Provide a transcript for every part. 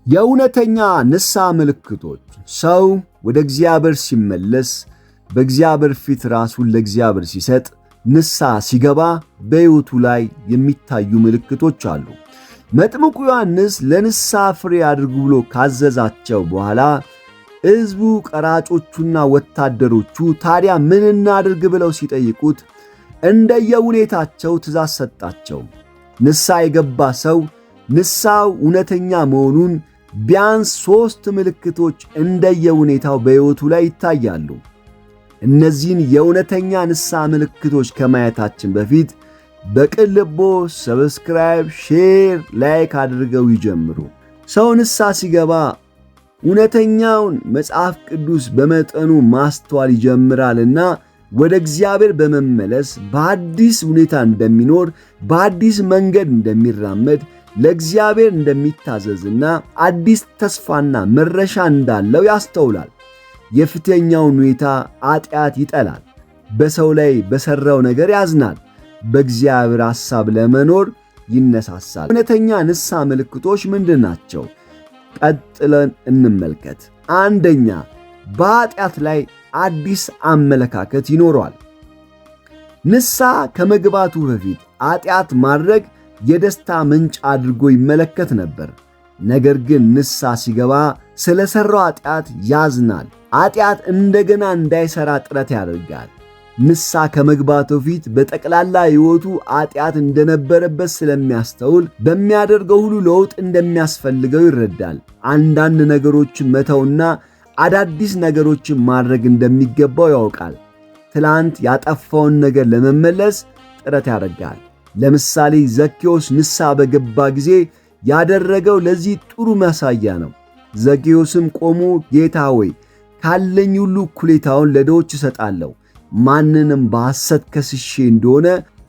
የእውነተኛ ንስሐ ምልክቶች ሰው ወደ እግዚአብሔር ሲመለስ፣ በእግዚአብሔር ፊት ራሱን ለእግዚአብሔር ሲሰጥ፣ ንስሐ ሲገባ በሕይወቱ ላይ የሚታዩ ምልክቶች አሉ። መጥምቁ ዮሐንስ ለንስሐ ፍሬ አድርጉ ብሎ ካዘዛቸው በኋላ ሕዝቡ ቀራጮቹና ወታደሮቹ ታዲያ ምን እናድርግ ብለው ሲጠይቁት እንደየሁኔታቸው ትእዛዝ ሰጣቸው። ንስሐ የገባ ሰው ንስሐው እውነተኛ መሆኑን ቢያንስ 3 ምልክቶች እንደየሁኔታው በሕይወቱ ላይ ይታያሉ። እነዚህን የእውነተኛ ንስሐ ምልክቶች ከማየታችን በፊት በቅን ልቦ ሰብስክራይብ፣ ሼር፣ ላይክ አድርገው ይጀምሩ። ሰው ንስሐ ሲገባ እውነተኛውን መጽሐፍ ቅዱስ በመጠኑ ማስተዋል ይጀምራልና ወደ እግዚአብሔር በመመለስ በአዲስ ሁኔታ እንደሚኖር፣ በአዲስ መንገድ እንደሚራመድ፣ ለእግዚአብሔር እንደሚታዘዝና አዲስ ተስፋና መረሻ እንዳለው ያስተውላል። የፊተኛውን ሁኔታ ኃጢአት ይጠላል። በሰው ላይ በሠራው ነገር ያዝናል። በእግዚአብሔር ሐሳብ ለመኖር ይነሳሳል። እውነተኛ ንስሐ ምልክቶች ምንድን ናቸው? ቀጥለን እንመልከት። አንደኛ፣ በኃጢአት ላይ አዲስ አመለካከት ይኖረዋል። ንስሐ ከመግባቱ በፊት ኃጢአት ማድረግ የደስታ ምንጭ አድርጎ ይመለከት ነበር። ነገር ግን ንስሐ ሲገባ ስለ ሠራው ኃጢአት ያዝናል። ኃጢአት እንደገና እንዳይሠራ ጥረት ያደርጋል። ንስሐ ከመግባቱ በፊት በጠቅላላ ሕይወቱ ኃጢአት እንደነበረበት ስለሚያስተውል በሚያደርገው ሁሉ ለውጥ እንደሚያስፈልገው ይረዳል። አንዳንድ ነገሮችን መተውና አዳዲስ ነገሮችን ማድረግ እንደሚገባው ያውቃል። ትላንት ያጠፋውን ነገር ለመመለስ ጥረት ያደርጋል። ለምሳሌ ዘኬዎስ ንስሐ በገባ ጊዜ ያደረገው ለዚህ ጥሩ ማሳያ ነው። ዘኬዎስም ቆሞ ጌታ ሆይ ካለኝ ሁሉ እኩሌታውን ለድሆች እሰጣለሁ፣ ማንንም በሐሰት ከስሼ እንደሆነ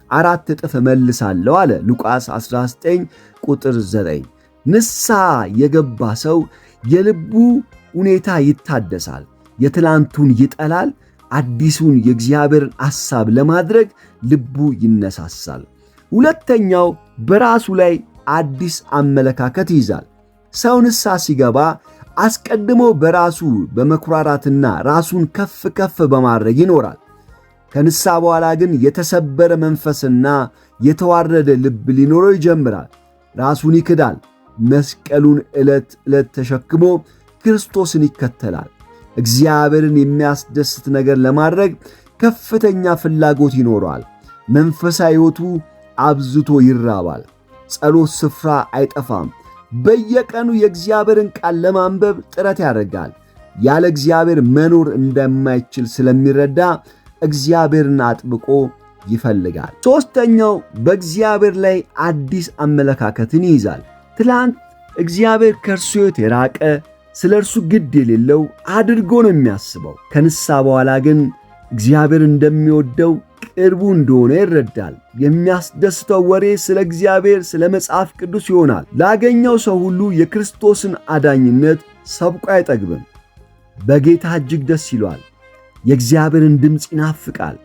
4 እጥፍ እመልሳለሁ አለ። ሉቃስ 19 ቁጥር 9። ንስሐ የገባ ሰው የልቡ ሁኔታ ይታደሳል። የትላንቱን ይጠላል። አዲሱን የእግዚአብሔርን ሐሳብ ለማድረግ ልቡ ይነሳሳል። ሁለተኛው፣ በራሱ ላይ አዲስ አመለካከት ይይዛል። ሰው ንስሐ ሲገባ አስቀድሞ በራሱ በመኩራራትና ራሱን ከፍ ከፍ በማድረግ ይኖራል። ከንስሐ በኋላ ግን የተሰበረ መንፈስና የተዋረደ ልብ ሊኖረው ይጀምራል። ራሱን ይክዳል። መስቀሉን ዕለት ዕለት ተሸክሞ ክርስቶስን ይከተላል። እግዚአብሔርን የሚያስደስት ነገር ለማድረግ ከፍተኛ ፍላጎት ይኖረዋል። መንፈሳዊ ሕይወቱ አብዝቶ ይራባል። ጸሎት ስፍራ አይጠፋም። በየቀኑ የእግዚአብሔርን ቃል ለማንበብ ጥረት ያደርጋል። ያለ እግዚአብሔር መኖር እንደማይችል ስለሚረዳ እግዚአብሔርን አጥብቆ ይፈልጋል። ሦስተኛው፣ በእግዚአብሔር ላይ አዲስ አመለካከትን ይይዛል። ትላንት እግዚአብሔር ከእርሱ ሕይወት የራቀ ስለ እርሱ ግድ የሌለው አድርጎ ነው የሚያስበው። ከንስሐ በኋላ ግን እግዚአብሔር እንደሚወደው ቅርቡ እንደሆነ ይረዳል። የሚያስደስተው ወሬ ስለ እግዚአብሔር፣ ስለ መጽሐፍ ቅዱስ ይሆናል። ላገኘው ሰው ሁሉ የክርስቶስን አዳኝነት ሰብቆ አይጠግብም። በጌታ እጅግ ደስ ይሏል። የእግዚአብሔርን ድምፅ ይናፍቃል።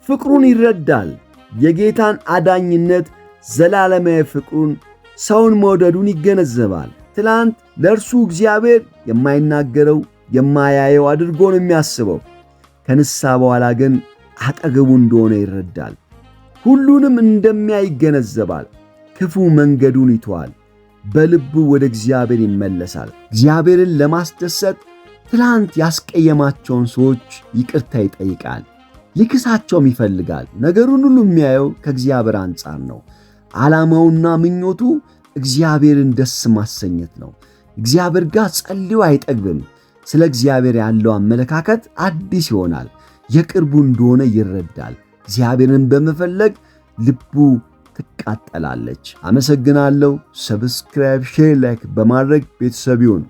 ፍቅሩን ይረዳል። የጌታን አዳኝነት፣ ዘላለማዊ ፍቅሩን፣ ሰውን መውደዱን ይገነዘባል። ትላንት ለእርሱ እግዚአብሔር የማይናገረው የማያየው አድርጎ ነው የሚያስበው። ከንስሐ በኋላ ግን አጠገቡ እንደሆነ ይረዳል። ሁሉንም እንደሚያይ ይገነዘባል። ክፉ መንገዱን ይተዋል። በልቡ ወደ እግዚአብሔር ይመለሳል። እግዚአብሔርን ለማስደሰት ትላንት ያስቀየማቸውን ሰዎች ይቅርታ ይጠይቃል። ሊክሳቸውም ይፈልጋል። ነገሩን ሁሉ የሚያየው ከእግዚአብሔር አንጻር ነው። ዓላማውና ምኞቱ እግዚአብሔርን ደስ ማሰኘት ነው። እግዚአብሔር ጋር ጸልዮ አይጠግብም። ስለ እግዚአብሔር ያለው አመለካከት አዲስ ይሆናል። የቅርቡ እንደሆነ ይረዳል። እግዚአብሔርን በመፈለግ ልቡ ትቃጠላለች። አመሰግናለሁ። ሰብስክራይብ፣ ሼር፣ ላይክ በማድረግ ቤተሰብ ይሁኑ።